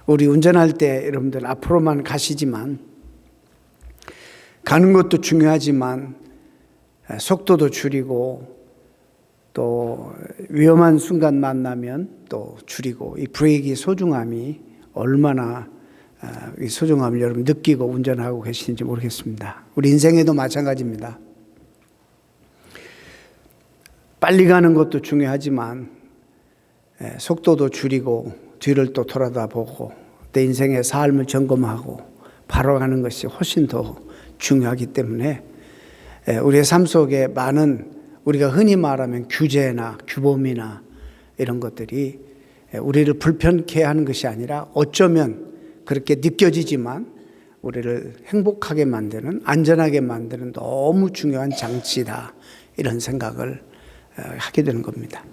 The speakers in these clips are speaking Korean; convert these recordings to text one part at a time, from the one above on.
우리 운전할 때 여러분들 앞으로만 가시지만 가는 것도 중요하지만 속도도 줄이고 또 위험한 순간 만나면 또 줄이고 이 브레이크의 소중함이 얼마나 이 소중함을 여러분 느끼고 운전하고 계시는지 모르겠습니다. 우리 인생에도 마찬가지입니다. 빨리 가는 것도 중요하지만 속도도 줄이고 뒤를 또 돌아다보고 내 인생의 삶을 점검하고 바로 가는 것이 훨씬 더 중요하기 때문에 우리의 삶 속에 많은 우리가 흔히 말하면 규제나 규범이나 이런 것들이 우리를 불편케 하는 것이 아니라 어쩌면 그렇게 느껴지지만 우리를 행복하게 만드는, 안전하게 만드는 너무 중요한 장치다, 이런 생각을 하게 되는 겁니다.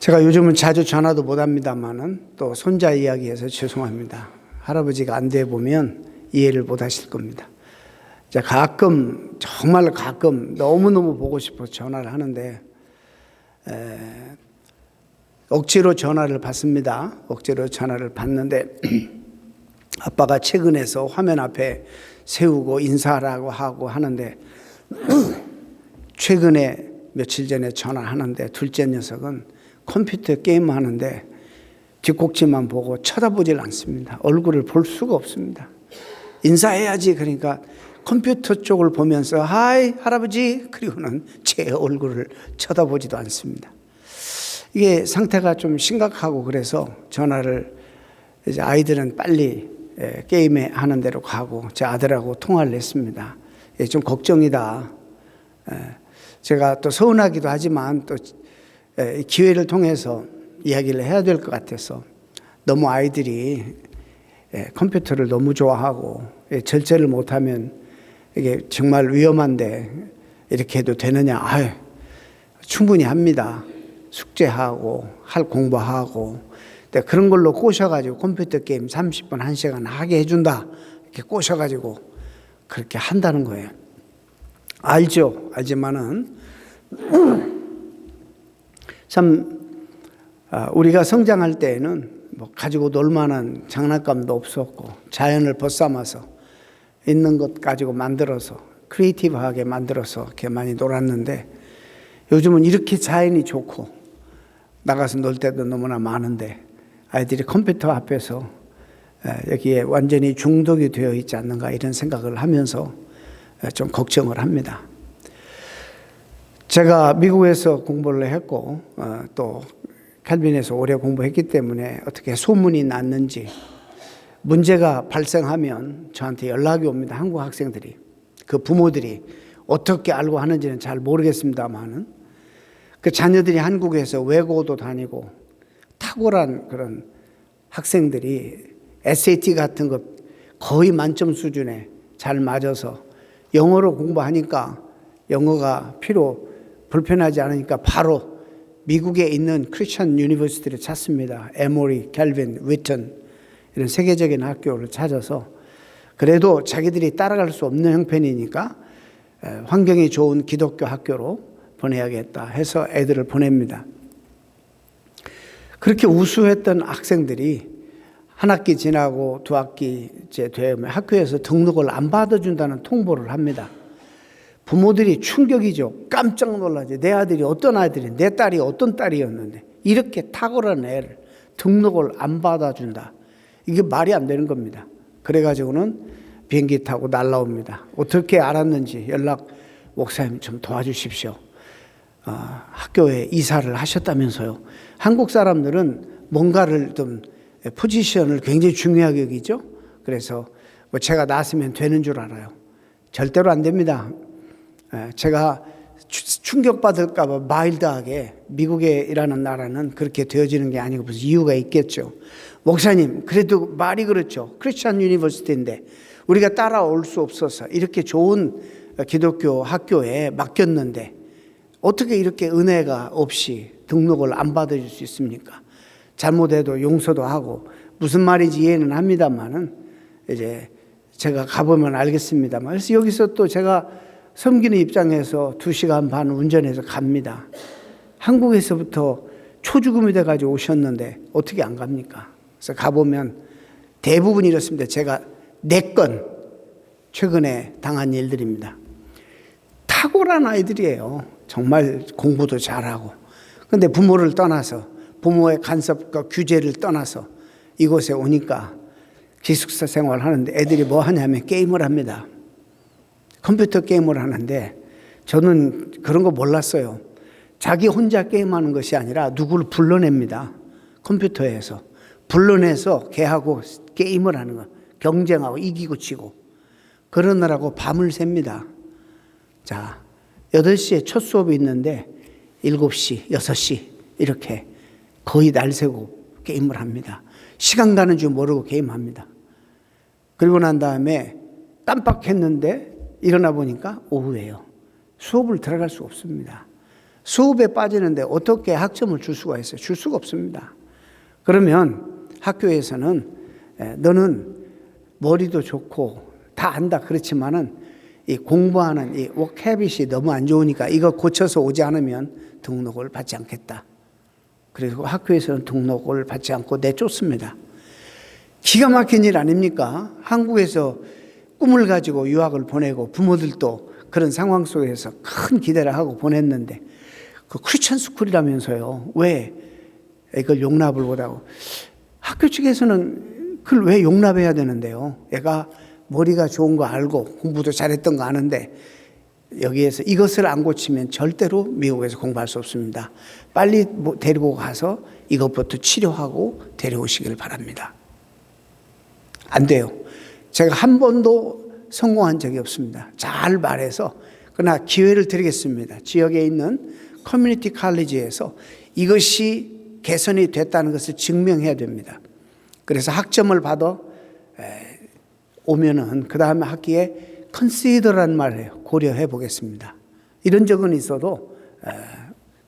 제가 요즘은 자주 전화도 못 합니다만은 또 손자 이야기해서 죄송합니다. 할아버지가 안돼 보면 이해를 못 하실 겁니다. 가끔, 정말 가끔 너무너무 보고 싶어서 전화를 하는데 억지로 전화를 받습니다. 억지로 전화를 받는데 아빠가 퇴근해서 화면 앞에 세우고 인사하라고 하고 하는데 최근에 며칠 전에 전화하는데 둘째 녀석은 컴퓨터 게임 하는데 뒷꼭지만 보고 쳐다보질 않습니다. 얼굴을 볼 수가 없습니다. 인사해야지 그러니까 컴퓨터 쪽을 보면서 하이 할아버지 그리고는 제 얼굴을 쳐다보지도 않습니다. 이게 상태가 좀 심각하고 그래서 전화를 이제 아이들은 빨리 게임에 하는 대로 가고 제 아들하고 통화를 했습니다. 좀 걱정이다. 제가 또 서운하기도 하지만 또 기회를 통해서 이야기를 해야 될 것 같아서 너무 아이들이 컴퓨터를 너무 좋아하고 절제를 못하면 이게 정말 위험한데 이렇게 해도 되느냐. 충분히 합니다. 숙제하고 할 공부하고 그런 걸로 꼬셔가지고 컴퓨터 게임 30분 1시간 하게 해준다 이렇게 꼬셔가지고 그렇게 한다는 거예요. 알죠. 알지만은 참 우리가 성장할 때에는 뭐 가지고 놀 만한 장난감도 없었고 자연을 벗삼아서 있는 것 가지고 만들어서 크리에이티브하게 만들어서 이렇게 많이 놀았는데 요즘은 이렇게 자연이 좋고 나가서 놀 때도 너무나 많은데 아이들이 컴퓨터 앞에서 여기에 완전히 중독이 되어 있지 않는가 이런 생각을 하면서 좀 걱정을 합니다. 제가 미국에서 공부를 했고 또 캘빈에서 오래 공부했기 때문에 어떻게 소문이 났는지 문제가 발생하면 저한테 연락이 옵니다. 한국 학생들이. 그 부모들이 어떻게 알고 하는지는 잘 모르겠습니다만은 그 자녀들이 한국에서 외고도 다니고 탁월한 그런 학생들이 SAT 같은 거 거의 만점 수준에 잘 맞아서 영어로 공부하니까 영어가 불편하지 않으니까 바로 미국에 있는 크리스천 유니버시티를 찾습니다. 에모리, 캘빈, 위튼 이런 세계적인 학교를 찾아서 그래도 자기들이 따라갈 수 없는 형편이니까 환경이 좋은 기독교 학교로 보내야겠다 해서 애들을 보냅니다. 그렇게 우수했던 학생들이 한 학기 지나고 두 학기째 되면 학교에서 등록을 안 받아준다는 통보를 합니다. 부모들이 충격이죠. 깜짝 놀라죠. 내 아들이 어떤 아들이, 내 딸이 어떤 딸이었는데 이렇게 탁월한 애를 등록을 안 받아준다. 이게 말이 안 되는 겁니다. 그래가지고는 비행기 타고 날라옵니다. 어떻게 알았는지 목사님 좀 도와주십시오. 학교에 이사를 하셨다면서요. 한국 사람들은 뭔가를 좀 포지션을 굉장히 중요하게 여기죠. 그래서 뭐 제가 나왔으면 되는 줄 알아요. 절대로 안 됩니다. 제가 충격받을까 봐 마일드하게 미국이라는 나라는 그렇게 되어지는 게 아니고 무슨 이유가 있겠죠. 목사님 그래도 말이 그렇죠. 크리스천 유니버시티인데 우리가 따라올 수 없어서 이렇게 좋은 기독교 학교에 맡겼는데 어떻게 이렇게 은혜가 없이 등록을 안 받아줄 수 있습니까? 잘못해도 용서도 하고 무슨 말인지 이해는 합니다만은 이제 제가 가보면 알겠습니다만 그래서 여기서 또 제가 섬기는 입장에서 2시간 반 운전해서 갑니다. 한국에서부터 초죽음이 돼가지고 오셨는데 어떻게 안 갑니까? 그래서 가보면 대부분 이렇습니다. 제가 4건 최근에 당한 일들입니다. 탁월한 아이들이에요. 정말 공부도 잘하고. 근데 부모를 떠나서, 부모의 간섭과 규제를 떠나서 이곳에 오니까 기숙사 생활을 하는데 애들이 뭐 하냐면 게임을 합니다. 컴퓨터 게임을 하는데 저는 그런 거 몰랐어요. 자기 혼자 게임하는 것이 아니라 누구를 불러냅니다. 컴퓨터에서. 불러내서 걔하고 게임을 하는 거. 경쟁하고 이기고 지고. 그러느라고 밤을 샙니다. 자, 8시에 첫 수업이 있는데 7시, 6시 이렇게 거의 날 새고 게임을 합니다. 시간 가는 줄 모르고 게임합니다. 그리고 난 다음에 깜빡했는데 일어나 보니까 오후예요. 수업을 들어갈 수 없습니다. 수업에 빠지는데 어떻게 학점을 줄 수가 있어요? 줄 수가 없습니다. 그러면 학교에서는 너는 머리도 좋고 다 안다 그렇지만은 이 공부하는 이 워크해빗이 너무 안 좋으니까 이거 고쳐서 오지 않으면 등록을 받지 않겠다. 그리고 학교에서는 등록을 받지 않고 내쫓습니다. 기가 막힌 일 아닙니까? 한국에서 꿈을 가지고 유학을 보내고 부모들도 그런 상황 속에서 큰 기대를 하고 보냈는데 그 크리스천 스쿨이라면서요. 왜 이걸 용납을 못하고 학교 측에서는 그걸 왜 용납해야 되는데요. 애가 머리가 좋은 거 알고 공부도 잘했던 거 아는데 여기에서 이것을 안 고치면 절대로 미국에서 공부할 수 없습니다. 빨리 데리고 가서 이것부터 치료하고 데려오시길 바랍니다. 안 돼요. 제가 한 번도 성공한 적이 없습니다. 잘 말해서 그러나 기회를 드리겠습니다. 지역에 있는 커뮤니티 칼리지에서 이것이 개선이 됐다는 것을 증명해야 됩니다. 그래서 학점을 받아 오면은 그 다음에 학기에 컨시더라는 말을 해요. 고려해 보겠습니다. 이런 적은 있어도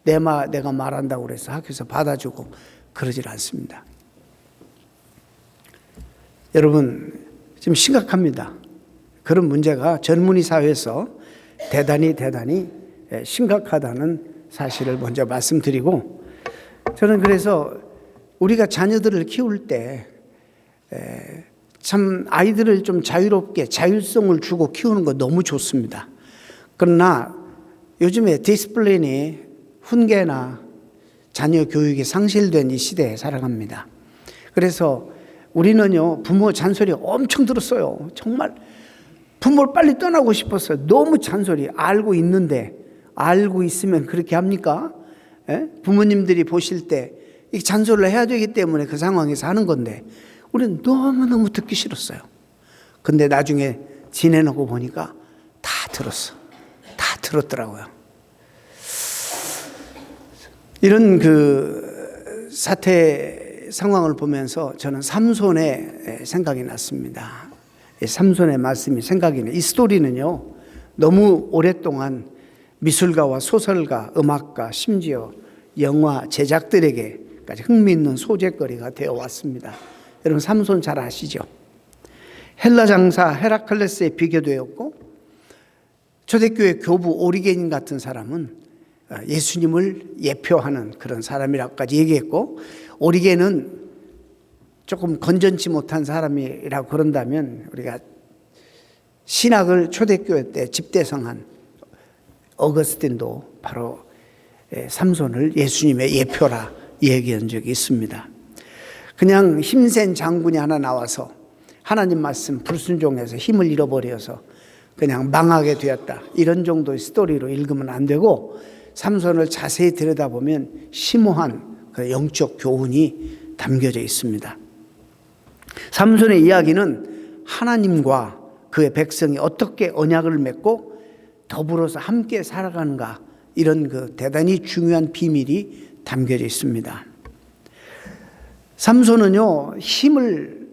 내가 말한다고 그래서 학교에서 받아주고 그러질 않습니다. 여러분 지금 심각합니다. 그런 문제가 젊은이 사회에서 대단히 심각하다는 사실을 먼저 말씀드리고 저는 그래서 우리가 자녀들을 키울 때 참 아이들을 좀 자유롭게 자율성을 주고 키우는 거 너무 좋습니다. 그러나 요즘에 디스플레인이 훈계나 자녀 교육이 상실된 이 시대에 살아갑니다. 그래서 우리는요 부모 잔소리 엄청 들었어요. 정말 부모를 빨리 떠나고 싶었어요. 너무 잔소리 알고 있는데 알고 있으면 그렇게 합니까? 부모님들이 보실 때 이 잔소리를 해야 되기 때문에 그 상황에서 하는 건데 우리는 너무너무 듣기 싫었어요. 근데 나중에 지내놓고 보니까 다 들었어. 다 들었더라고요. 이런 그 사태 상황을 보면서 저는 삼손의 생각이 났습니다. 삼손의 말씀이 생각이 나요. 이 스토리는요 너무 오랫동안 미술가와 소설가, 음악가, 심지어 영화 제작들에게까지 흥미있는 소재거리가 되어 왔습니다. 여러분 삼손 잘 아시죠? 헬라 장사 헤라클레스에 비교되었고 초대교회 교부 오리게닌 같은 사람은 예수님을 예표하는 그런 사람이라고까지 얘기했고 오리게는 조금 건전치 못한 사람이라고 그런다면 우리가 신학을 초대교회 때 집대성한 어거스틴도 바로 삼손을 예수님의 예표라 얘기한 적이 있습니다. 그냥 힘센 장군이 하나 나와서 하나님 말씀 불순종해서 힘을 잃어버려서 그냥 망하게 되었다. 이런 정도의 스토리로 읽으면 안 되고 삼손을 자세히 들여다보면 심오한 그 영적 교훈이 담겨져 있습니다. 삼손의 이야기는 하나님과 그의 백성이 어떻게 언약을 맺고 더불어서 함께 살아가는가 이런 그 대단히 중요한 비밀이 담겨져 있습니다. 삼손은요 힘을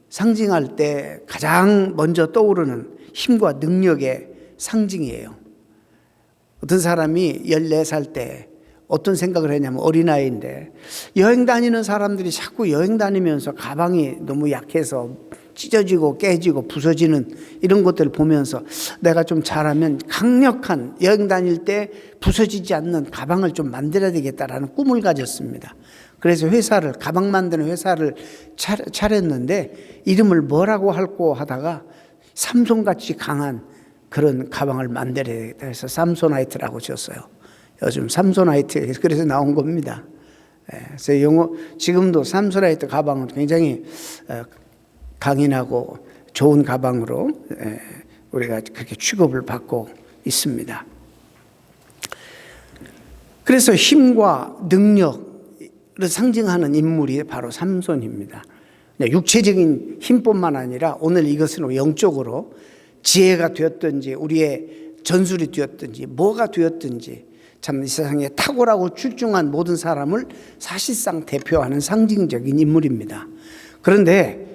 상징할 때 가장 먼저 떠오르는 힘과 능력의 상징이에요. 어떤 사람이 14살 때 어떤 생각을 했냐면 어린아이인데 여행 다니는 사람들이 자꾸 여행 다니면서 가방이 너무 약해서 찢어지고 깨지고 부서지는 이런 것들을 보면서 내가 좀 잘하면 강력한 여행 다닐 때 부서지지 않는 가방을 좀 만들어야 되겠다라는 꿈을 가졌습니다. 그래서 회사를, 가방 만드는 회사를 차렸는데 이름을 뭐라고 할고 하다가 삼손같이 강한 그런 가방을 만들어야 돼서 삼소나이트라고 지었어요. 요즘 삼소나이트, 그래서 나온 겁니다. 그래서 지금도 삼소나이트 가방은 굉장히 강인하고 좋은 가방으로 우리가 그렇게 취급을 받고 있습니다. 그래서 힘과 능력을 상징하는 인물이 바로 삼손입니다. 육체적인 힘뿐만 아니라 오늘 이것은 영적으로 지혜가 되었든지 우리의 전술이 되었든지 뭐가 되었든지 참 이 세상에 탁월하고 출중한 모든 사람을 사실상 대표하는 상징적인 인물입니다. 그런데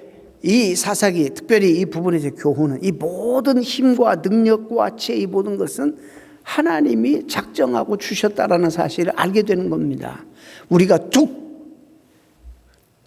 이 사사기, 특별히 이 부분에서 교훈은 이 모든 힘과 능력과 지혜, 이 모든 것은 하나님이 작정하고 주셨다라는 사실을 알게 되는 겁니다. 우리가 툭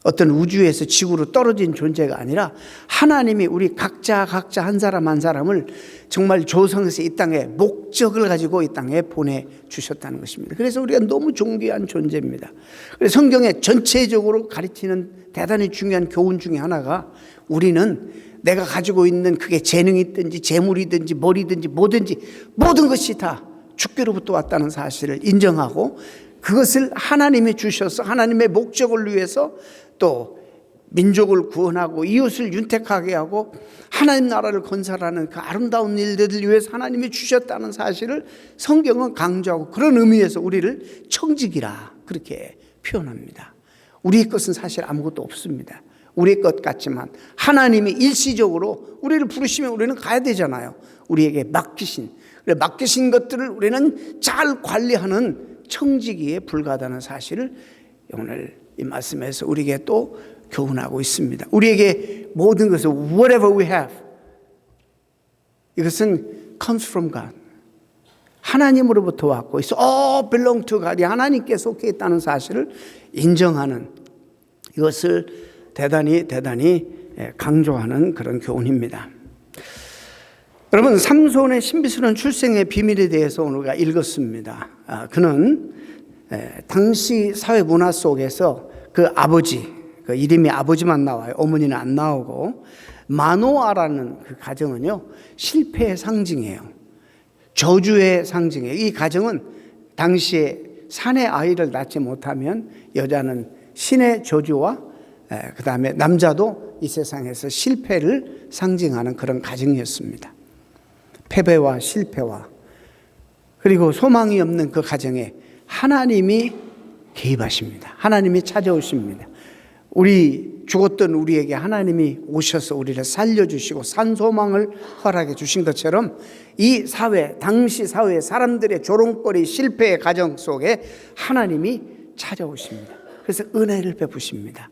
어떤 우주에서 지구로 떨어진 존재가 아니라 하나님이 우리 각자 한 사람 한 사람을 정말 조성해서 이 땅에 목적을 가지고 이 땅에 보내주셨다는 것입니다. 그래서 우리가 너무 존귀한 존재입니다. 그래서 성경에 전체적으로 가르치는 대단히 중요한 교훈 중에 하나가 우리는 내가 가지고 있는 그게 재능이든지 재물이든지 머리든지 뭐든지 모든 것이 다 주께로부터 왔다는 사실을 인정하고 그것을 하나님이 주셔서 하나님의 목적을 위해서 또 민족을 구원하고 이웃을 윤택하게 하고 하나님 나라를 건설하는 그 아름다운 일들을 위해서 하나님이 주셨다는 사실을 성경은 강조하고 그런 의미에서 우리를 청지기라 그렇게 표현합니다. 우리의 것은 사실 아무것도 없습니다. 우리의 것 같지만 하나님이 일시적으로 우리를 부르시면 우리는 가야 되잖아요. 우리에게 맡기신 것들을 우리는 잘 관리하는 청지기에 불과하다는 사실을 오늘 이 말씀에서 우리에게 또 교훈하고 있습니다. 우리에게 모든 것을 whatever we have 이것은 comes from God. 하나님으로부터 왔고 it's all belong to God. 하나님께 속해 있다는 사실을 인정하는 이것을 대단히 강조하는 그런 교훈입니다. 여러분 삼손의 신비스러운 출생의 비밀에 대해서 오늘 우리가 읽었습니다. 그는 당시 사회 문화 속에서 그 아버지, 그 이름이 아버지만 나와요. 어머니는 안 나오고 마노아라는 그 가정은요 실패의 상징이에요. 저주의 상징이에요. 이 가정은 당시에 사내 아이를 낳지 못하면 여자는 신의 저주와 그 다음에 남자도 이 세상에서 실패를 상징하는 그런 가정이었습니다. 패배와 실패와 그리고 소망이 없는 그 가정에 하나님이 개입하십니다. 하나님이 찾아오십니다. 우리 죽었던 우리에게 하나님이 오셔서 우리를 살려주시고 산소망을 허락해 주신 것처럼 이 사회, 당시 사회 사람들의 조롱거리 실패의 가정 속에 하나님이 찾아오십니다. 그래서 은혜를 베푸십니다.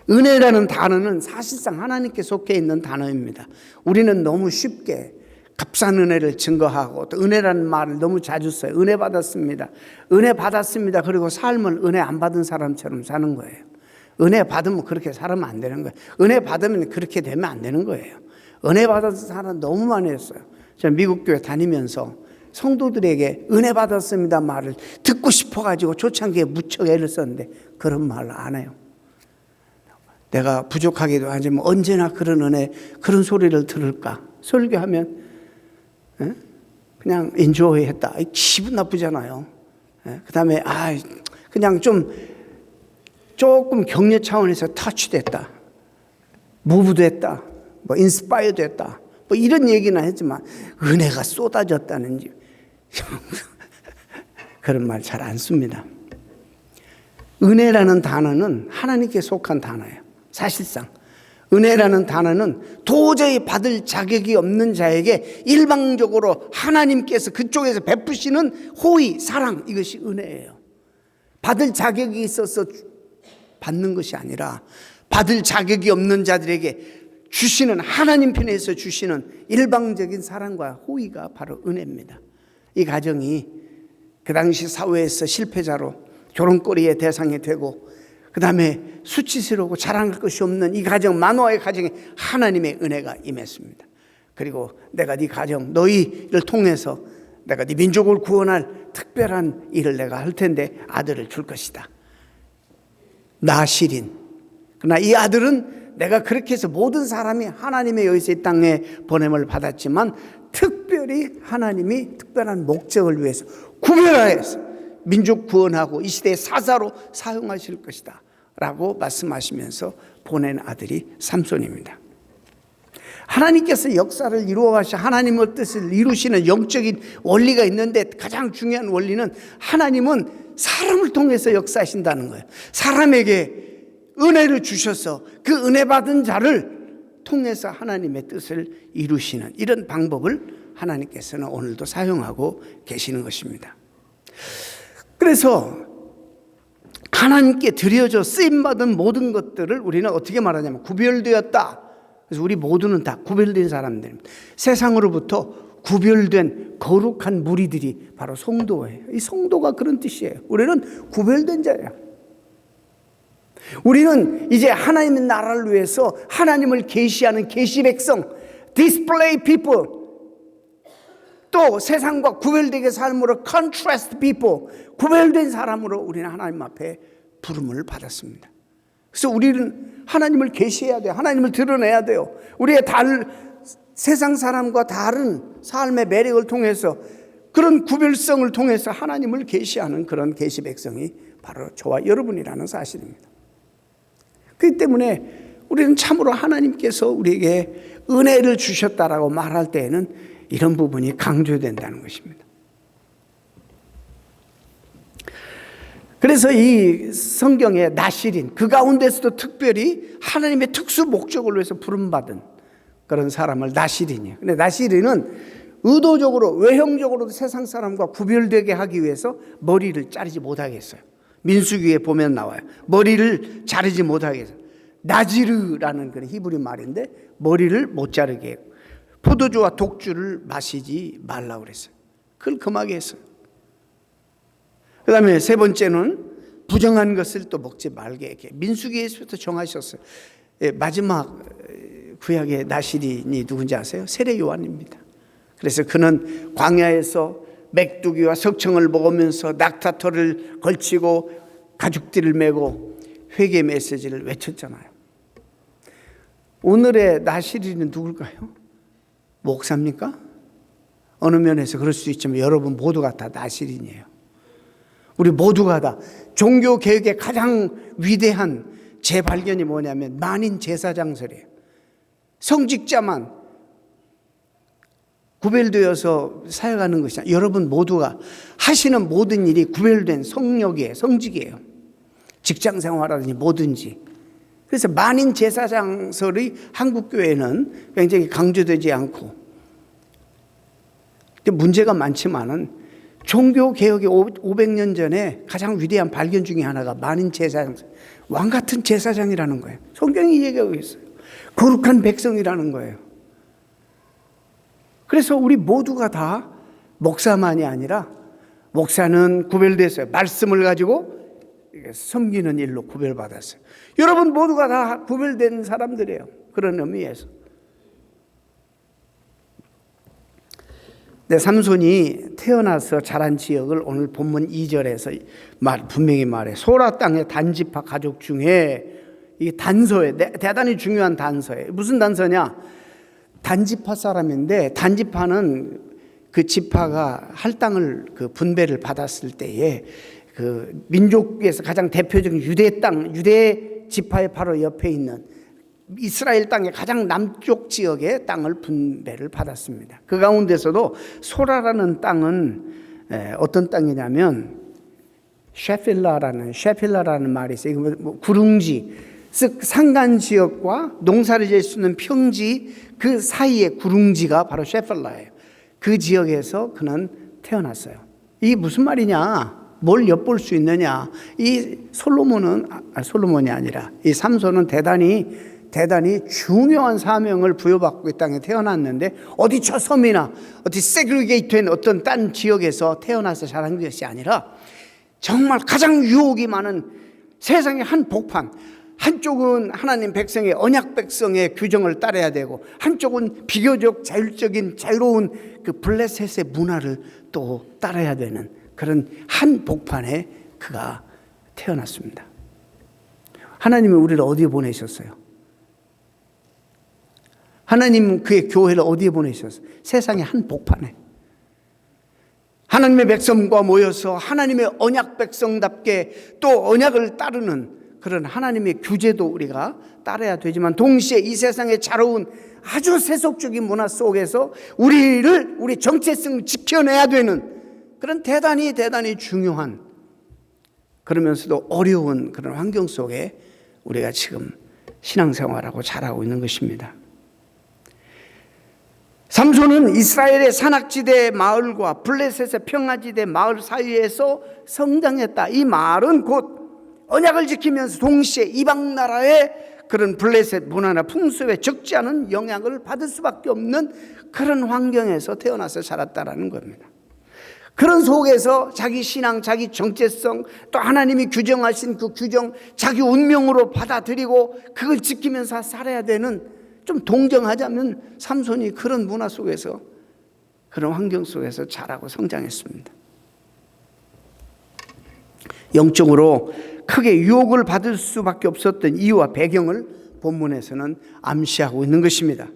은혜라는 단어는 사실상 하나님께 속해 있는 단어입니다. 우리는 너무 쉽게 값싼 은혜를 증거하고 또 은혜라는 말을 너무 자주 써요. 은혜 받았습니다. 은혜 받았습니다. 그리고 삶을 은혜 안 받은 사람처럼 사는 거예요. 은혜 받으면 그렇게 살면 안 되는 거예요. 은혜 받으면 그렇게 되면 안 되는 거예요. 은혜 받은 사람 너무 많이 했어요. 제가 미국 교회 다니면서 성도들에게 은혜 받았습니다 말을 듣고 싶어가지고 초창기에 무척 애를 썼는데 그런 말을 안 해요. 내가 부족하기도 하지만 언제나 그런 은혜, 그런 소리를 들을까? 설교하면 그냥 인조이 했다. 기분 나쁘잖아요. 그 다음에 그냥 조금 격려 차원에서 터치됐다. 무브됐다. 뭐 인스파이어 됐다. 뭐 이런 얘기는 했지만 은혜가 쏟아졌다는지 그런 말 잘 안 씁니다. 은혜라는 단어는 하나님께 속한 단어예요. 사실상 은혜라는 단어는 도저히 받을 자격이 없는 자에게 일방적으로 하나님께서 그쪽에서 베푸시는 호의, 사랑, 이것이 은혜예요. 받을 자격이 있어서 받는 것이 아니라 받을 자격이 없는 자들에게 주시는, 하나님 편에서 주시는 일방적인 사랑과 호의가 바로 은혜입니다. 이 가정이 그 당시 사회에서 실패자로 조롱거리의 대상이 되고 그 다음에 수치스러우고 자랑할 것이 없는 이 가정, 마노아의 가정에 하나님의 은혜가 임했습니다. 그리고 내가 네 가정, 너희를 통해서 내가 네 민족을 구원할 특별한 일을 내가 할 텐데 아들을 줄 것이다. 나실인. 그러나 이 아들은 내가 그렇게 해서 모든 사람이 하나님의 여기서 이 땅에 보냄을 받았지만 특별히 하나님이 특별한 목적을 위해서 구별하여서 민족 구원하고 이 시대의 사사로 사용하실 것이다 라고 말씀하시면서 보낸 아들이 삼손입니다. 하나님께서 역사를 이루어 가시 하나님의 뜻을 이루시는 영적인 원리가 있는데 가장 중요한 원리는 하나님은 사람을 통해서 역사하신다는 거예요. 사람에게 은혜를 주셔서 그 은혜 받은 자를 통해서 하나님의 뜻을 이루시는 이런 방법을 하나님께서는 오늘도 사용하고 계시는 것입니다. 그래서 하나님께 드려져 쓰임받은 모든 것들을 우리는 어떻게 말하냐면 구별되었다. 그래서 우리 모두는 다 구별된 사람들입니다. 세상으로부터 구별된 거룩한 무리들이 바로 성도예요. 이 성도가 그런 뜻이에요. 우리는 구별된 자예요. 우리는 이제 하나님의 나라를 위해서 하나님을 계시하는 계시 백성, display people, 또 세상과 구별되게 삶으로 contrast people, 구별된 사람으로 우리는 하나님 앞에 부름을 받았습니다. 그래서 우리는 하나님을 계시해야 돼요. 하나님을 드러내야 돼요. 우리의 세상 사람과 다른 삶의 매력을 통해서 그런 구별성을 통해서 하나님을 계시하는 그런 계시 백성이 바로 저와 여러분이라는 사실입니다. 그렇기 때문에 우리는 참으로 하나님께서 우리에게 은혜를 주셨다라고 말할 때에는 이런 부분이 강조된다는 것입니다. 그래서 이 성경의 나실인, 그 가운데서도 특별히 하나님의 특수 목적을 위해서 부름받은 그런 사람을 나실인이에요. 근데 나실인은 의도적으로 외형적으로도 세상 사람과 구별되게 하기 위해서 머리를 자르지 못하게 했어요. 민수기에 보면 나와요. 머리를 자르지 못하게 했어요. 나지르라는 그런 히브리 말인데 머리를 못 자르게 했고 포도주와 독주를 마시지 말라고 그랬어요. 그걸 금하게 했어요. 그 다음에 세 번째는 부정한 것을 또 먹지 말게 이렇게 민수기에서부터 정하셨어요. 마지막 구약의 나실인이 누군지 아세요? 세례 요한입니다. 그래서 그는 광야에서 맥두기와 석청을 먹으면서 낙타털을 걸치고 가죽띠를 메고 회개 메시지를 외쳤잖아요. 오늘의 나실인은 누굴까요? 목사입니까? 어느 면에서 그럴 수 있지만 여러분 모두가 다 나실인이에요. 우리 모두가 다 종교개혁의 가장 위대한 재발견이 뭐냐면 만인 제사장설이에요. 성직자만 구별되어서 사역하는 것이 아니라 여러분 모두가 하시는 모든 일이 구별된 성역이에요. 성직이에요. 직장생활하든지 뭐든지. 그래서 만인 제사장설이 한국교회는 굉장히 강조되지 않고 문제가 많지만은 종교개혁의 500년 전에 가장 위대한 발견 중에 하나가 만인 제사장, 왕같은 제사장이라는 거예요. 성경이 얘기하고 있어요. 거룩한 백성이라는 거예요. 그래서 우리 모두가 다 목사만이 아니라 목사는 구별됐어요. 말씀을 가지고 섬기는 일로 구별받았어요. 여러분 모두가 다 구별된 사람들이에요. 그런 의미에서. 삼손이 태어나서 자란 지역을 오늘 본문 2절에서 분명히 말해. 소라 땅의 단지파 가족 중에 이 단서에 대단히 중요한 단서예요. 무슨 단서냐? 단지파 사람인데 단지파는 그 지파가 할당을 그 분배를 받았을 때에 그 민족에서 가장 대표적인 유대 땅, 유대 지파의 바로 옆에 있는 이스라엘 땅의 가장 남쪽 지역의 땅을 분배를 받았습니다. 그 가운데서도 소라라는 땅은 어떤 땅이냐면 셰필라라는 말이 있어요. 이거 뭐 구릉지, 즉 산간 지역과 농사를 지을 수 있는 평지 그 사이의 구릉지가 바로 셰필라예요. 그 지역에서 그는 태어났어요. 이게 무슨 말이냐? 뭘 엿볼 수 있느냐? 이 솔로몬이 아니라 이 삼손은 대단히 중요한 사명을 부여받고 이 땅에 태어났는데 어디 저 섬이나 어디 세그리게이트된 어떤 딴 지역에서 태어나서 자란 것이 아니라 정말 가장 유혹이 많은 세상의 한 복판, 한쪽은 하나님 백성의 언약 백성의 규정을 따라야 되고 한쪽은 비교적 자율적인 자유로운 그 블레셋의 문화를 또 따라야 되는 그런 한 복판에 그가 태어났습니다. 하나님이 우리를 어디에 보내셨어요? 하나님은 그의 교회를 어디에 보내셨어요? 세상의 한복판에. 하나님의 백성과 모여서 하나님의 언약 백성답게 또 언약을 따르는 그런 하나님의 규제도 우리가 따라야 되지만, 동시에 이 세상의 자로운 아주 세속적인 문화 속에서 우리 정체성을 지켜내야 되는 그런 대단히 중요한, 그러면서도 어려운 그런 환경 속에 우리가 지금 신앙생활하고 자라고 있는 것입니다. 삼손은 이스라엘의 산악지대 마을과 블레셋의 평화지대 마을 사이에서 성장했다. 이 말은 곧 언약을 지키면서 동시에 이방 나라의 그런 블레셋 문화나 풍습에 적지 않은 영향을 받을 수밖에 없는 그런 환경에서 태어나서 자랐다라는 겁니다. 그런 속에서 자기 신앙, 자기 정체성, 또 하나님이 규정하신 그 규정, 자기 운명으로 받아들이고 그걸 지키면서 살아야 되는, 좀 동정하자면 삼손이 그런 문화 속에서, 그런 환경 속에서 자라고 성장했습니다. 영적으로 크게 유혹을 받을 수밖에 없었던 이유와 배경을 본문에서는 암시하고 있는 것입니다.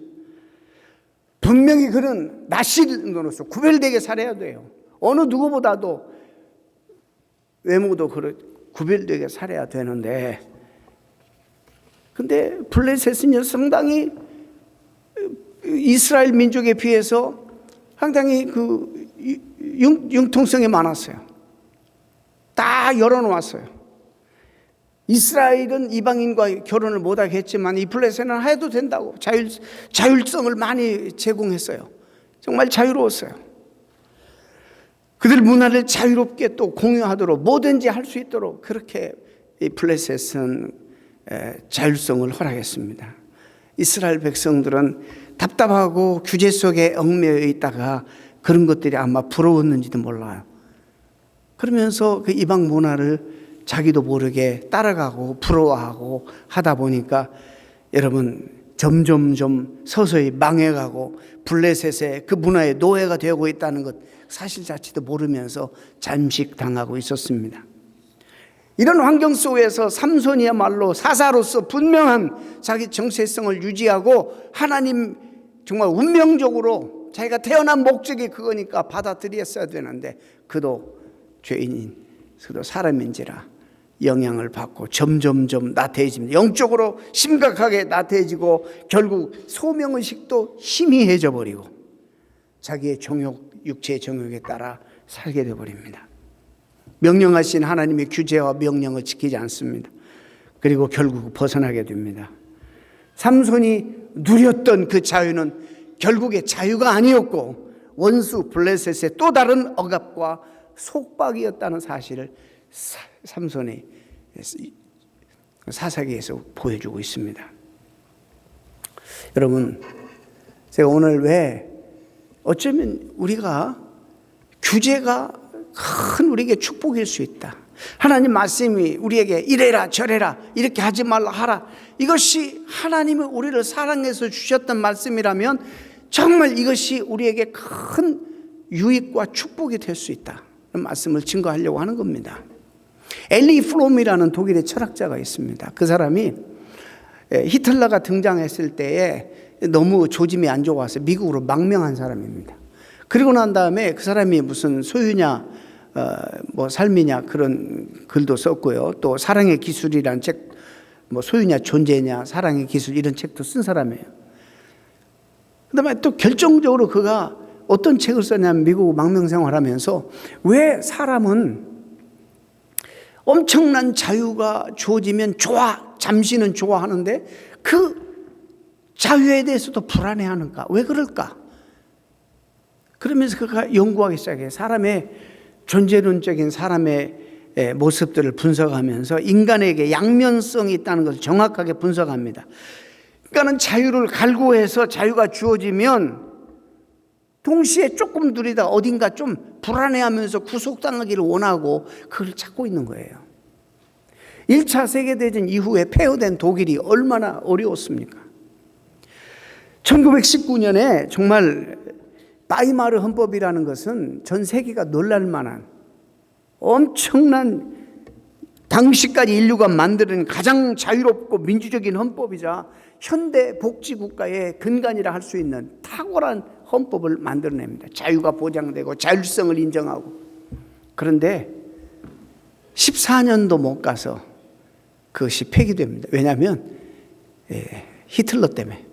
분명히 그는 나실인으로서 구별되게 살아야 돼요. 어느 누구보다도 외모도 구별되게 살아야 되는데, 근데 블레셋은 상당히 이스라엘 민족에 비해서 상당히 그 융통성이 많았어요. 다 열어놓았어요. 이스라엘은 이방인과 결혼을 못하게 했지만 이 블레셋은 해도 된다고 자율성을 많이 제공했어요. 정말 자유로웠어요. 그들 문화를 자유롭게 또 공유하도록 뭐든지 할 수 있도록 그렇게 이 블레셋은 자율성을 허락했습니다. 이스라엘 백성들은 답답하고 규제 속에 얽매여 있다가 그런 것들이 아마 부러웠는지도 몰라요. 그러면서 그 이방 문화를 자기도 모르게 따라가고 부러워하고 하다 보니까 여러분 점점점 서서히 망해가고 블레셋의 그 문화의 노예가 되고 있다는 것 사실 자체도 모르면서 잠식당하고 있었습니다. 이런 환경 속에서 삼손이야말로 사사로서 분명한 자기 정체성을 유지하고 하나님 정말 운명적으로 자기가 태어난 목적이 그거니까 받아들였어야 되는데, 그도 죄인인 그도 사람인지라 영향을 받고 점점점 나태해집니다. 영적으로 심각하게 나태해지고 결국 소명의식도 희미해져 버리고 자기의 정욕, 육체의 정욕에 따라 살게 되어버립니다. 명령하신 하나님의 규제와 명령을 지키지 않습니다. 그리고 결국 벗어나게 됩니다. 삼손이 누렸던 그 자유는 결국에 자유가 아니었고 원수 블레셋의 또 다른 억압과 속박이었다는 사실을 삼손이 사사기에서 보여주고 있습니다. 여러분, 제가 오늘 왜 어쩌면 우리가 규제가 큰 우리에게 축복일 수 있다. 하나님 말씀이 우리에게 이래라 저래라 이렇게 하지 말라 하라, 이것이 하나님이 우리를 사랑해서 주셨던 말씀이라면 정말 이것이 우리에게 큰 유익과 축복이 될 수 있다. 말씀을 증거하려고 하는 겁니다. 엘리 플롬이라는 독일의 철학자가 있습니다. 그 사람이 히틀러가 등장했을 때에 너무 조짐이 안 좋아서 미국으로 망명한 사람입니다. 그리고 난 다음에 그 사람이 무슨 소유냐 삶이냐 그런 글도 썼고요. 또 사랑의 기술이라는 책, 소유냐 존재냐 사랑의 기술 이런 책도 쓴 사람이에요. 그다음에 또 결정적으로 그가 어떤 책을 썼냐면 미국 망명 생활하면서 왜 사람은 엄청난 자유가 주어지면 잠시는 좋아하는데 그 자유에 대해서도 불안해하는가? 왜 그럴까? 그러면서 그가 연구하기 시작해요. 사람의 존재론적인 사람의 모습들을 분석하면서 인간에게 양면성이 있다는 것을 정확하게 분석합니다. 그러니까는 자유를 갈구해서 자유가 주어지면 동시에 조금 누리다 어딘가 좀 불안해하면서 구속당하기를 원하고 그걸 찾고 있는 거예요. 1차 세계대전 이후에 폐허된 독일이 얼마나 어려웠습니까? 1919년에 정말 바이마르 헌법이라는 것은 전 세계가 놀랄 만한 엄청난 당시까지 인류가 만드는 가장 자유롭고 민주적인 헌법이자 현대 복지국가의 근간이라 할 수 있는 탁월한 헌법을 만들어냅니다. 자유가 보장되고 자율성을 인정하고. 그런데 14년도 못 가서 그것이 폐기됩니다. 왜냐하면 히틀러 때문에.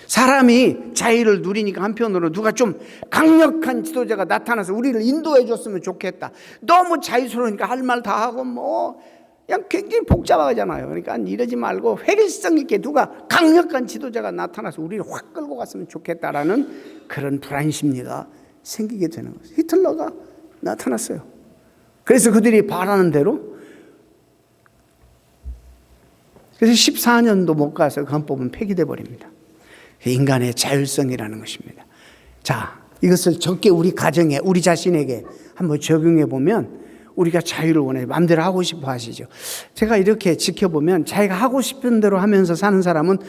사람이 자유를 누리니까 한편으로 누가 좀 강력한 지도자가 나타나서 우리를 인도해 줬으면 좋겠다. 너무 자유스러우니까 할 말 다 하고 그냥 굉장히 복잡하잖아요. 그러니까 이러지 말고 획일성 있게 누가 강력한 지도자가 나타나서 우리를 확 끌고 갔으면 좋겠다라는 그런 불안 심리가 생기게 되는 거죠. 히틀러가 나타났어요. 그래서 그들이 바라는 대로, 그래서 14년도 못 가서 그 헌법은 폐기돼 버립니다. 인간의 자율성이라는 것입니다. 자, 이것을 적게 우리 가정에, 우리 자신에게 한번 적용해 보면 우리가 자유를 원해요. 마음대로 하고 싶어 하시죠. 제가 이렇게 지켜보면 자기가 하고 싶은 대로 하면서 사는 사람은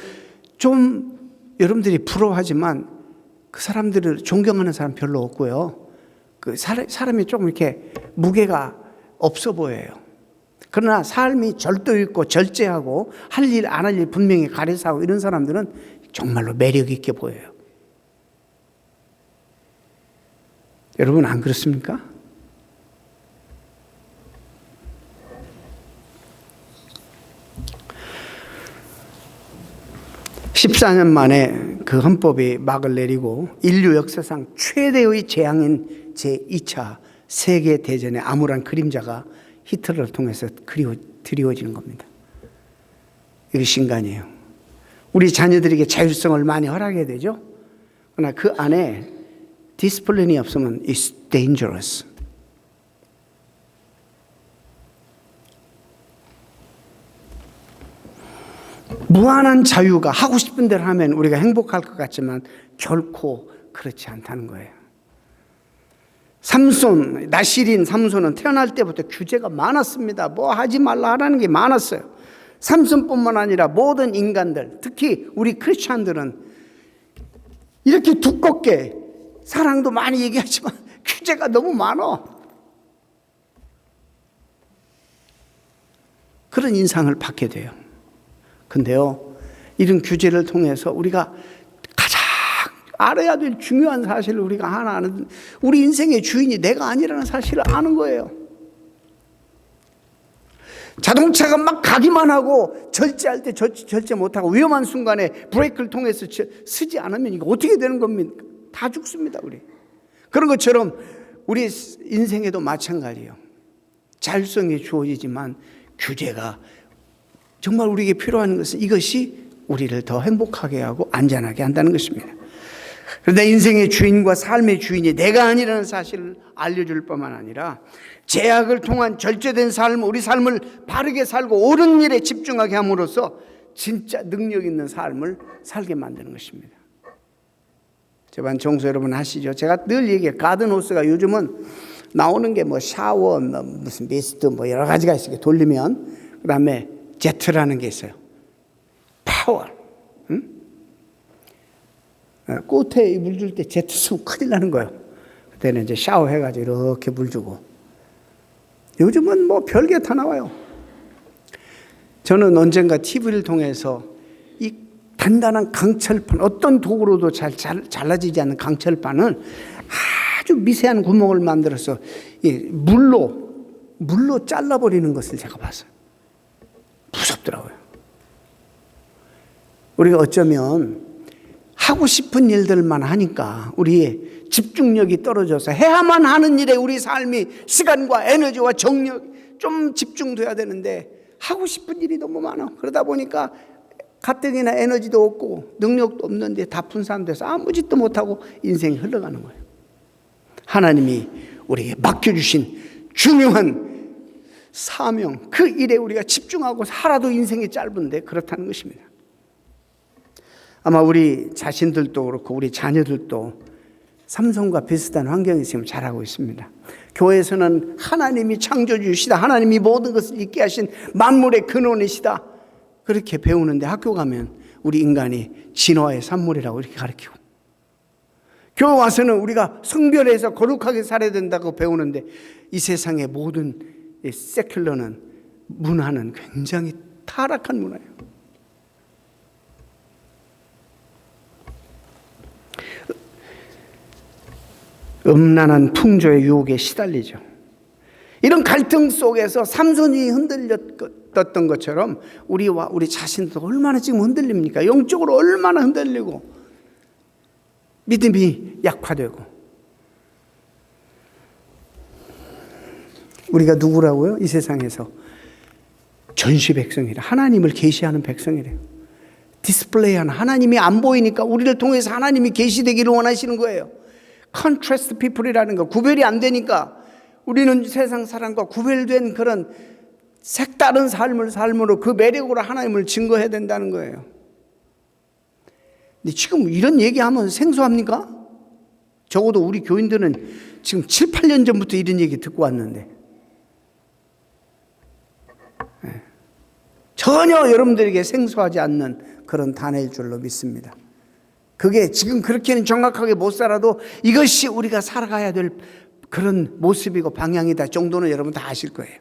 좀 여러분들이 부러워하지만 그 사람들을 존경하는 사람 별로 없고요. 그 사람이 조금 이렇게 무게가 없어 보여요. 그러나 삶이 절도 있고 절제하고 할 일 안 할 일 분명히 가려서 하고 이런 사람들은 정말로 매력 있게 보여요. 여러분 안 그렇습니까? (14년) 만에 그 헌법이 막을 내리고 인류 역사상 최대의 재앙인 제2차 세계대전의 암울한 그림자가 히틀러를 통해서 드리워지는 겁니다. 이것이 인간이에요. 우리 자녀들에게 자율성을 많이 허락해야 되죠. 그러나 그 안에 디스플린이 없으면 it's dangerous. 무한한 자유가 하고 싶은 대로 하면 우리가 행복할 것 같지만 결코 그렇지 않다는 거예요. 나실인 삼손은 태어날 때부터 규제가 많았습니다. 뭐 하지 말라 하라는 게 많았어요. 삼손뿐만 아니라 모든 인간들, 특히 우리 크리스찬들은 이렇게 두껍게 사랑도 많이 얘기하지만 규제가 너무 많아. 그런 인상을 받게 돼요. 근데요, 이런 규제를 통해서 우리가 가장 알아야 될 중요한 사실을 우리가 하나 아는, 우리 인생의 주인이 내가 아니라는 사실을 아는 거예요. 자동차가 막 가기만 하고 절제할 때 절제 못하고 위험한 순간에 브레이크를 통해서 쓰지 않으면 이거 어떻게 되는 겁니까? 다 죽습니다, 우리. 그런 것처럼 우리 인생에도 마찬가지예요. 자율성이 주어지지만 규제가 정말 우리에게 필요한 것은 이것이 우리를 더 행복하게 하고 안전하게 한다는 것입니다. 그런데 인생의 주인과 삶의 주인이 내가 아니라는 사실을 알려줄 뿐만 아니라 제약을 통한 절제된 삶, 우리 삶을 바르게 살고 옳은 일에 집중하게 함으로써 진짜 능력 있는 삶을 살게 만드는 것입니다. 제발 청소 여러분 하시죠. 제가 늘 얘기해요. 가든호스가 요즘은 나오는 게 뭐 샤워, 무슨 미스트 뭐 여러 가지가 있어요. 돌리면. 그 다음에 제트라는 게 있어요. 파워. 응? 꽃에 물 줄 때 제트 쓰면 큰일 나는 거예요. 그때는 이제 샤워해가지고 이렇게 물 주고. 요즘은 뭐 별게 다 나와요. 저는 언젠가 TV를 통해서 이 단단한 강철판, 어떤 도구로도 잘라지지 않는 강철판을 아주 미세한 구멍을 만들어서 물로 잘라버리는 것을 제가 봤어요. 무섭더라고요. 우리가 어쩌면 하고 싶은 일들만 하니까 우리의 집중력이 떨어져서 해야만 하는 일에 우리 삶이 시간과 에너지와 정력 좀 집중돼야 되는데 하고 싶은 일이 너무 많아. 그러다 보니까 가뜩이나 에너지도 없고 능력도 없는데 다 분산돼서 아무 짓도 못하고 인생이 흘러가는 거예요. 하나님이 우리에게 맡겨주신 중요한 사명, 그 일에 우리가 집중하고 살아도 인생이 짧은데 그렇다는 것입니다. 아마 우리 자신들도 그렇고 우리 자녀들도 삼손과 비슷한 환경에 지금 자라고 있습니다. 교회에서는 하나님이 창조주시다, 하나님이 모든 것을 있게 하신 만물의 근원이시다, 그렇게 배우는데 학교 가면 우리 인간이 진화의 산물이라고 이렇게 가르치고, 교회 와서는 우리가 성별해서 거룩하게 살아야 된다고 배우는데 이 세상의 모든 세큘러는 문화는 굉장히 타락한 문화예요. 음란한 풍조의 유혹에 시달리죠. 이런 갈등 속에서 삼손이 흔들렸던 것처럼 우리와 우리 자신도 얼마나 지금 흔들립니까? 영적으로 얼마나 흔들리고 믿음이 약화되고. 우리가 누구라고요? 이 세상에서 전시 백성이래. 하나님을 계시하는 백성이래요. 디스플레이하는, 하나님이 안 보이니까 우리를 통해서 하나님이 계시되기를 원하시는 거예요. 컨트라스트 피플이라는 거, 구별이 안 되니까 우리는 세상 사람과 구별된 그런 색다른 삶으로 그 매력으로 하나님을 증거해야 된다는 거예요. 근데 지금 이런 얘기하면 생소합니까? 적어도 우리 교인들은 지금 7, 8년 전부터 이런 얘기 듣고 왔는데 전혀 여러분들에게 생소하지 않는 그런 단어일 줄로 믿습니다. 그게 지금 그렇게는 정확하게 못 살아도 이것이 우리가 살아가야 될 그런 모습이고 방향이다 정도는 여러분 다 아실 거예요.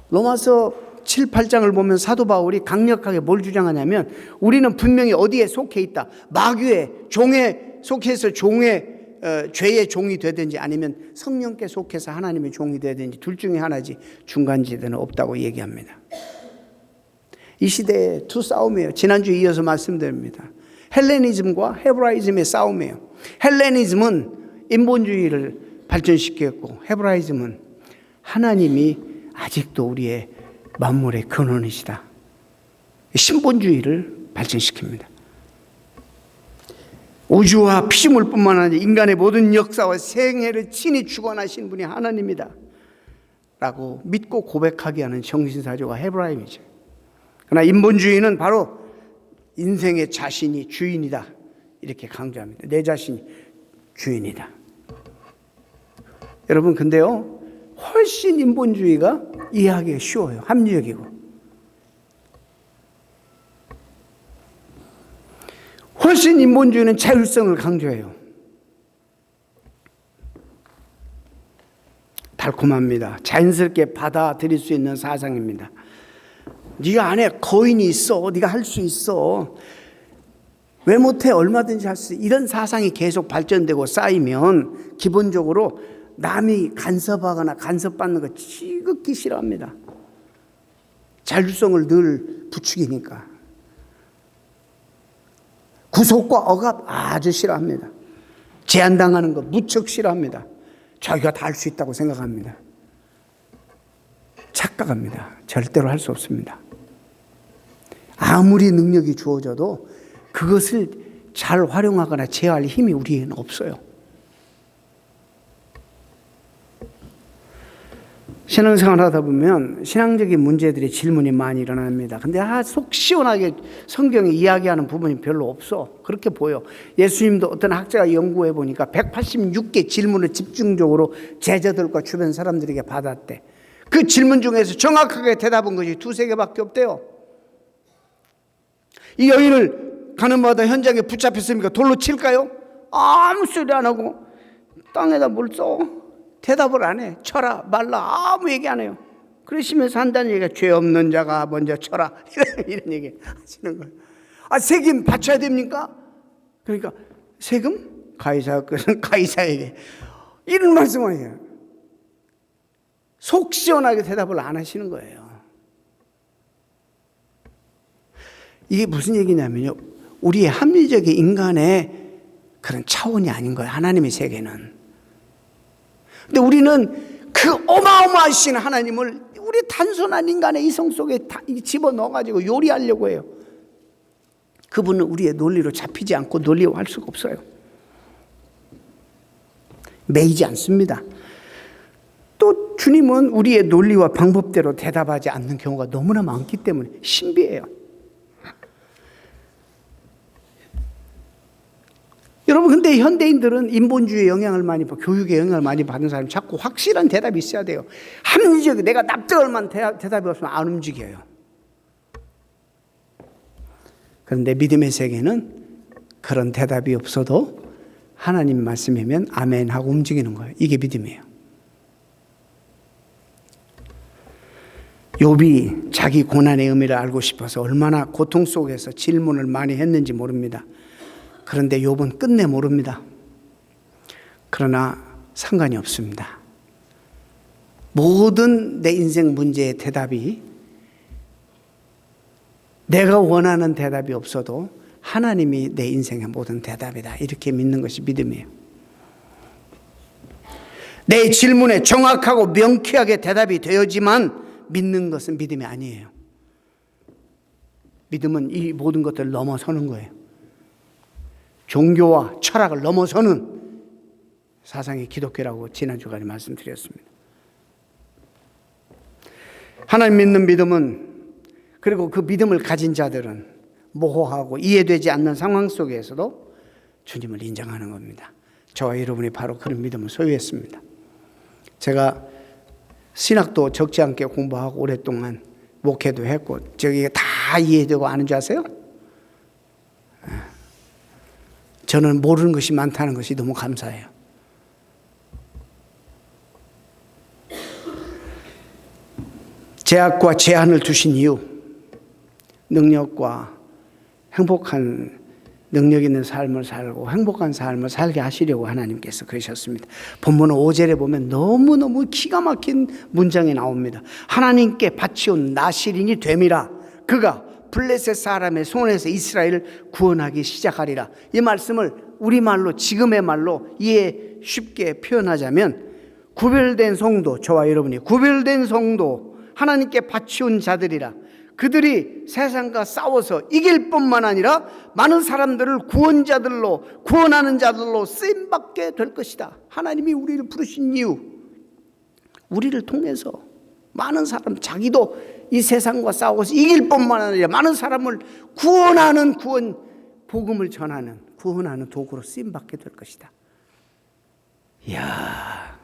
로마서 7, 8장을 보면 사도 바울이 강력하게 뭘 주장하냐면 우리는 분명히 어디에 속해 있다. 마귀의 종에 속해서 죄의 종이 되든지 아니면 성령께 속해서 하나님의 종이 되든지 둘 중에 하나지 중간지대는 없다고 얘기합니다. 이 시대의 두 싸움이에요. 지난주에 이어서 말씀드립니다. 헬레니즘과 헤브라이즘의 싸움이에요. 헬레니즘은 인본주의를 발전시켰고 헤브라이즘은 하나님이 아직도 우리의 만물의 근원이시다. 신본주의를 발전시킵니다. 우주와 피조물뿐만 아니라 인간의 모든 역사와 생애를 친히 주관하신 분이 하나님이다 라고 믿고 고백하게 하는 정신사조가 헤브라임이죠. 그러나 인본주의는 바로 인생의 자신이 주인이다 이렇게 강조합니다. 내 자신이 주인이다. 여러분 근데요 훨씬 인본주의가 이해하기가 쉬워요. 합리적이고 훨씬 인본주의는 자율성을 강조해요. 달콤합니다. 자연스럽게 받아들일 수 있는 사상입니다. 네가 안에 거인이 있어. 네가 할 수 있어. 왜 못해? 얼마든지 할 수 있어. 이런 사상이 계속 발전되고 쌓이면 기본적으로 남이 간섭하거나 간섭받는 거 지극히 싫어합니다. 자율성을 늘 부추기니까. 구속과 억압 아주 싫어합니다. 제한당하는 거 무척 싫어합니다. 자기가 다 할 수 있다고 생각합니다. 착각합니다. 절대로 할 수 없습니다. 아무리 능력이 주어져도 그것을 잘 활용하거나 제어할 힘이 우리에는 없어요. 신앙생활 하다 보면 신앙적인 문제들이 질문이 많이 일어납니다. 근데 속 시원하게 성경에 이야기하는 부분이 별로 없어. 그렇게 보여. 예수님도 어떤 학자가 연구해 보니까 186개 질문을 집중적으로 제자들과 주변 사람들에게 받았대. 그 질문 중에서 정확하게 대답한 것이 2-3개밖에 없대요. 이 여인을 가는 마다 현장에 붙잡혔으니까 돌로 칠까요? 아무 소리 안 하고 땅에다 뭘 써? 대답을 안 해. 쳐라 말라 아무 얘기 안 해요. 그러시면서 한다는 얘기가 죄 없는 자가 먼저 쳐라 이런 얘기 하시는 거예요. 세금 바쳐야 됩니까? 그러니까 세금? 가이사 것은 가이사에게 이런 말씀을 해요. 속 시원하게 대답을 안 하시는 거예요. 이게 무슨 얘기냐면요. 우리의 합리적인 인간의 그런 차원이 아닌 거예요. 하나님의 세계는. 근데 우리는 그 어마어마하신 하나님을 우리 단순한 인간의 이성 속에 집어넣어가지고 요리하려고 해요. 그분은 우리의 논리로 잡히지 않고 논리화할 수가 없어요. 매이지 않습니다. 또 주님은 우리의 논리와 방법대로 대답하지 않는 경우가 너무나 많기 때문에 신비해요. 여러분 근데 현대인들은 인본주의의 영향을 많이 받고 교육의 영향을 많이 받는 사람이 자꾸 확실한 대답이 있어야 돼요. 합리적인 내가 납득할 만한 대답이 없으면 안 움직여요. 그런데 믿음의 세계는 그런 대답이 없어도 하나님 말씀이면 아멘 하고 움직이는 거예요. 이게 믿음이에요. 욥이 자기 고난의 의미를 알고 싶어서 얼마나 고통 속에서 질문을 많이 했는지 모릅니다. 그런데 욥은 끝내 모릅니다. 그러나 상관이 없습니다. 모든 내 인생 문제의 대답이 내가 원하는 대답이 없어도 하나님이 내 인생의 모든 대답이다. 이렇게 믿는 것이 믿음이에요. 내 질문에 정확하고 명쾌하게 대답이 되어지만 믿는 것은 믿음이 아니에요. 믿음은 이 모든 것들을 넘어서는 거예요. 종교와 철학을 넘어서는 사상이 기독교라고 지난 주간에 말씀드렸습니다. 하나님 믿는 믿음은, 그리고 그 믿음을 가진 자들은 모호하고 이해되지 않는 상황 속에서도 주님을 인정하는 겁니다. 저와 여러분이 바로 그런 믿음을 소유했습니다. 제가 신학도 적지 않게 공부하고 오랫동안 목회도 했고 저게 다 이해되고 아는 줄 아세요? 저는 모르는 것이 많다는 것이 너무 감사해요. 제약과 제한을 두신 이유, 능력과 행복한 능력 있는 삶을 살고 행복한 삶을 살게 하시려고 하나님께서 그러셨습니다. 본문 5절에 보면 너무너무 기가 막힌 문장이 나옵니다. 하나님께 바치온 나실인이 됨이라 그가 블레셋 사람의 손에서 이스라엘을 구원하기 시작하리라. 이 말씀을 우리말로, 지금의 말로 이해 쉽게 표현하자면, 구별된 성도, 저와 여러분이 구별된 성도, 하나님께 바치온 자들이라. 그들이 세상과 싸워서 이길 뿐만 아니라 많은 사람들을 구원자들로, 구원하는 자들로 쓰임받게 될 것이다. 하나님이 우리를 부르신 이유, 우리를 통해서 많은 사람, 자기도 이 세상과 싸워서 이길 뿐만 아니라 많은 사람을 구원하는, 구원 복음을 전하는, 구원하는 도구로 쓰임받게 될 것이다. 이야,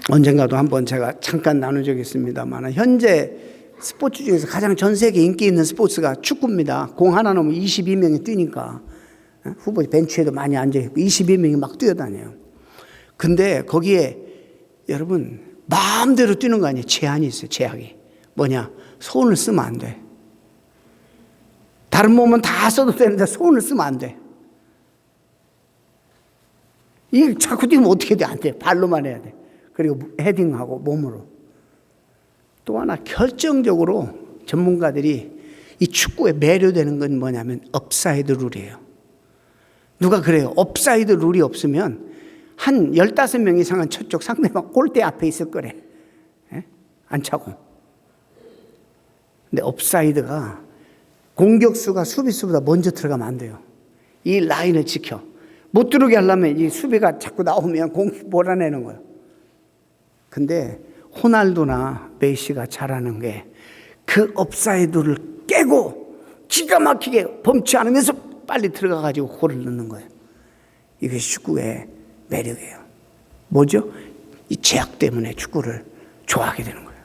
언젠가도 한번 제가 잠깐 나눈 적이 있습니다만, 현재 스포츠 중에서 가장 전 세계 인기 있는 스포츠가 축구입니다. 공 하나 넣으면 22명이 뛰니까 후보 벤치에도 많이 앉아있고 22명이 막 뛰어다녀요. 근데 거기에 여러분 마음대로 뛰는 거 아니에요. 제한이 있어요. 제약이 뭐냐? 손을 쓰면 안 돼. 다른 몸은 다 써도 되는데 손을 쓰면 안 돼. 이게 자꾸 뛰면 어떻게 돼? 안 돼. 발로만 해야 돼. 그리고 헤딩하고 몸으로. 또 하나 결정적으로 전문가들이 이 축구에 매료되는 건 뭐냐면 업사이드 룰이에요. 누가 그래요? 업사이드 룰이 없으면 한 15명 이상은 저쪽 상대방 골대 앞에 있을 거래. 예? 안 차고. 근데 업사이드가 공격수가 수비수보다 먼저 들어가면 안 돼요. 이 라인을 지켜. 못 들어오게 하려면 이 수비가 자꾸 나오면 공 몰아내는 거예요. 근데 호날두나 메시가 잘하는 게 그 업사이드를 깨고 기가 막히게 범치 않으면서 빨리 들어가가지고 골을 넣는 거예요. 이것이 축구의 매력이에요. 뭐죠? 이 제약 때문에 축구를 좋아하게 되는 거예요.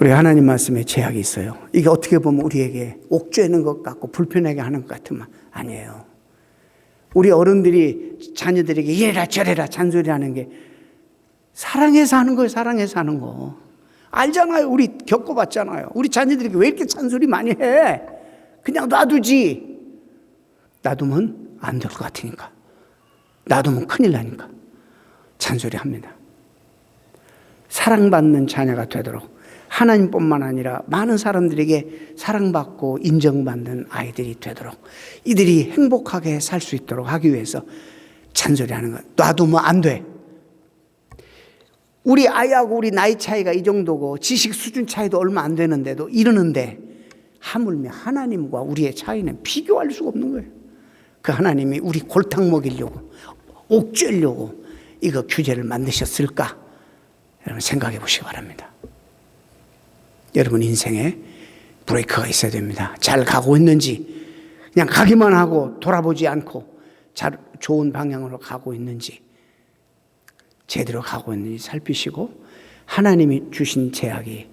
우리 하나님 말씀에 제약이 있어요. 이게 어떻게 보면 우리에게 옥죄는 것 같고 불편하게 하는 것 같으면 아니에요. 우리 어른들이 자녀들에게 이래라 저래라 잔소리하는 게 사랑해서 하는 거예요. 사랑해서 하는 거. 알잖아요. 우리 겪어봤잖아요. 우리 자녀들에게 왜 이렇게 잔소리 많이 해? 그냥 놔두지. 놔두면 안 될 것 같으니까. 놔두면 큰일 나니까 잔소리합니다. 사랑받는 자녀가 되도록, 하나님뿐만 아니라 많은 사람들에게 사랑받고 인정받는 아이들이 되도록, 이들이 행복하게 살 수 있도록 하기 위해서 잔소리하는 것. 놔두면 안 돼. 우리 아이하고 우리 나이 차이가 이 정도고 지식 수준 차이도 얼마 안 되는데도 이러는데, 하물며 하나님과 우리의 차이는 비교할 수가 없는 거예요. 그 하나님이 우리 골탕 먹이려고, 옥죄려고 이거 규제를 만드셨을까? 여러분 생각해 보시기 바랍니다. 여러분 인생에 브레이크가 있어야 됩니다. 잘 가고 있는지, 그냥 가기만 하고 돌아보지 않고 좋은 방향으로 가고 있는지, 제대로 가고 있는지 살피시고, 하나님이 주신 제약이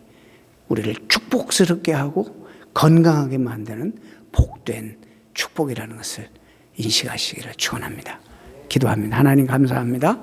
우리를 축복스럽게 하고 건강하게 만드는 복된 축복이라는 것을 인식하시기를 축원합니다. 기도합니다. 하나님 감사합니다.